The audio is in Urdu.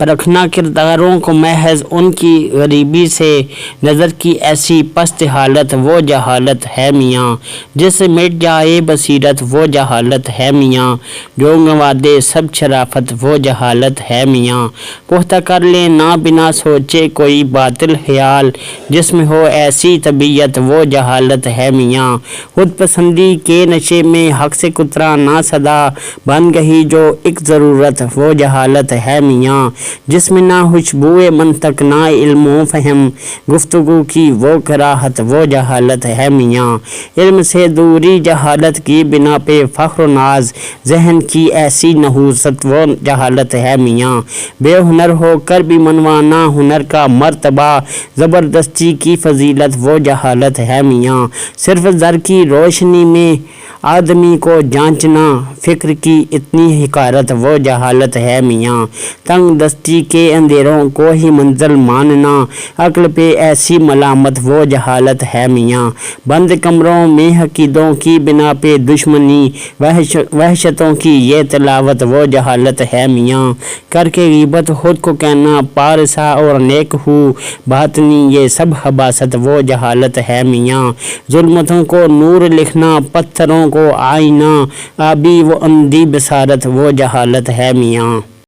پرکھنا کرداروں کو محض ان کی غریبی سے نظر کی ایسی پست حالت وہ جہالت ہے میاں، جس سے مٹ جائے بصیرت وہ جہالت ہے میاں، جو گنوا دے سب شرافت وہ جہالت ہے میاں، پختہ کر لے نہ بنا سوچے کوئی باطل خیال، جس میں ہو ایسی طبیعت وہ جہالت ہے میاں، خود پسندی کے نشے میں حق سے کترا نہ صدا بن گئی جو ایک ضرورت وہ جہالت ہے میاں، جس میں نہ خوشبوئے منطق نہ علم و فہم، گفتگو کی وہ کراہت وہ جہالت ہے میاں، علم سے دوری جہالت کی بنا پہ فخر و ناز، ذہن کی ایسی نحوست وہ جہالت ہے میاں، بے ہنر ہو کر بھی منوانا ہنر کا مرتبہ، زبردستی کی فضیلت وہ جہالت ہے میاں، صرف زر کی روشنی میں آدمی کو جانچنا، فکر کی اتنی حقارت وہ جہالت ہے میاں، تنگ دستی کے اندھیروں کو ہی منزل ماننا، عقل پہ ایسی ملامت وہ جہالت ہے میاں، بند کمروں میں عقیدوں کی بنا پہ دشمنی، وحشتوں کی یہ تلاوت وہ جہالت ہے میاں، کر کے غیبت خود کو کہنا پارسا اور نیک ہو باطنی، یہ سب خباثت وہ جہالت ہے میاں، ظلمتوں کو نور لکھنا پتھروں کو آئینہ، آبی و اندھی بصارت وہ جہالت ہے میاں۔